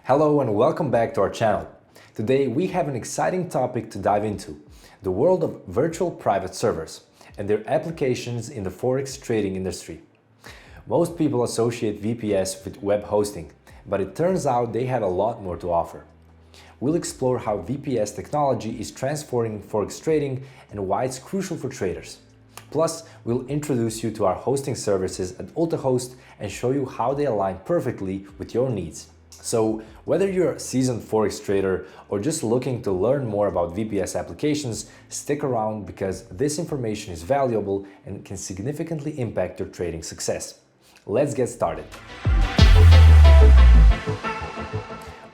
Hello and welcome back to our channel. Today we have an exciting topic to dive into, the world of virtual private servers and their applications in the Forex trading industry. Most people associate VPS with web hosting, but it turns out they have a lot more to offer. We'll explore how VPS technology is transforming Forex trading and why it's crucial for traders. Plus, we'll introduce you to our hosting services at UltaHost and show you how they align perfectly with your needs. So, whether you're a seasoned Forex trader or just looking to learn more about VPS applications, stick around because this information is valuable and can significantly impact your trading success. Let's get started.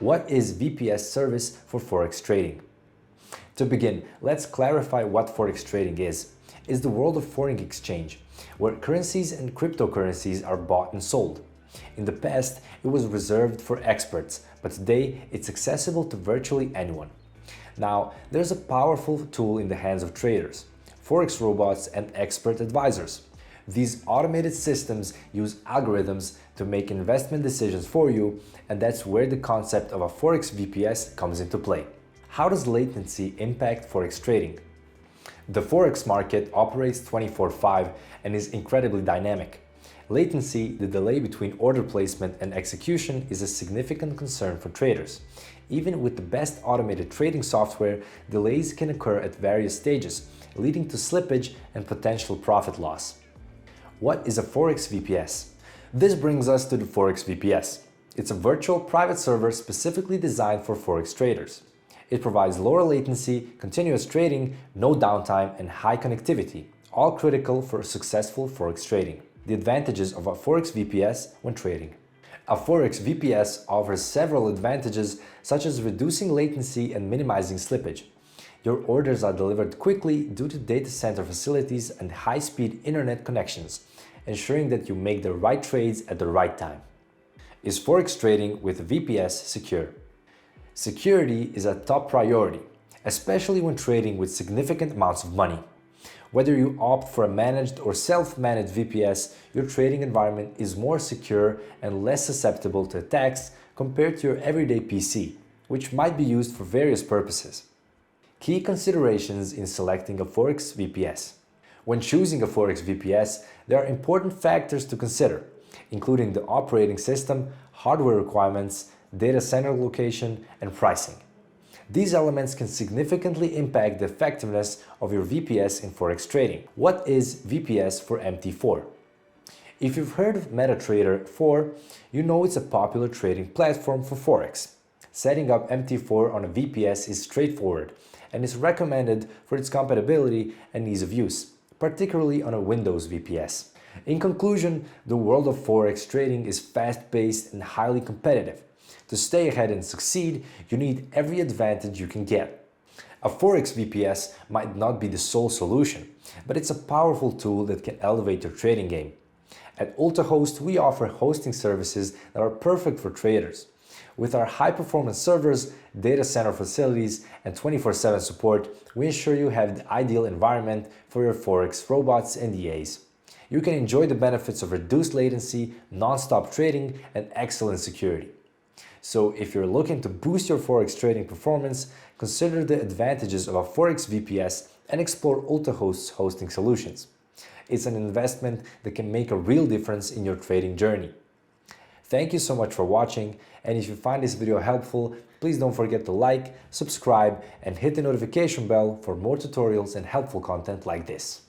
What is VPS service for Forex trading? To begin, let's clarify what Forex trading is. It's the world of foreign exchange, where currencies and cryptocurrencies are bought and sold. In the past, it was reserved for experts, but today it's accessible to virtually anyone. Now, there's a powerful tool in the hands of traders, Forex robots and expert advisors. These automated systems use algorithms to make investment decisions for you, and that's where the concept of a Forex VPS comes into play. How does latency impact Forex trading? The Forex market operates 24/5 and is incredibly dynamic. Latency, the delay between order placement and execution, is a significant concern for traders. Even with the best automated trading software, delays can occur at various stages, leading to slippage and potential profit loss. What is a Forex VPS? This brings us to the Forex VPS. It's a virtual private server specifically designed for Forex traders. It provides lower latency, continuous trading, no downtime, and high connectivity, all critical for successful Forex trading. The advantages of a Forex VPS when trading. A Forex VPS offers several advantages such as reducing latency and minimizing slippage. Your orders are delivered quickly due to data center facilities and high-speed internet connections, ensuring that you make the right trades at the right time. Is Forex trading with VPS secure? Security is a top priority, especially when trading with significant amounts of money. Whether you opt for a managed or self-managed VPS, your trading environment is more secure and less susceptible to attacks compared to your everyday PC, which might be used for various purposes. Key considerations in selecting a Forex VPS. When choosing a Forex VPS, there are important factors to consider, including the operating system, hardware requirements, data center location, and pricing. These elements can significantly impact the effectiveness of your VPS in Forex trading. What is VPS for MT4? If you've heard of MetaTrader 4, you know it's a popular trading platform for Forex. Setting up MT4 on a VPS is straightforward and is recommended for its compatibility and ease of use, particularly on a Windows VPS. In conclusion, the world of Forex trading is fast-paced and highly competitive. To stay ahead and succeed, you need every advantage you can get. A Forex VPS might not be the sole solution, but it's a powerful tool that can elevate your trading game. At UltaHost, we offer hosting services that are perfect for traders. With our high-performance servers, data center facilities, and 24/7 support, we ensure you have the ideal environment for your Forex robots and EAs. You can enjoy the benefits of reduced latency, non-stop trading, and excellent security. So if you're looking to boost your Forex trading performance, consider the advantages of a Forex VPS and explore UltaHost's hosting solutions. It's an investment that can make a real difference in your trading journey. Thank you so much for watching, and if you find this video helpful, please don't forget to like, subscribe, and hit the notification bell for more tutorials and helpful content like this.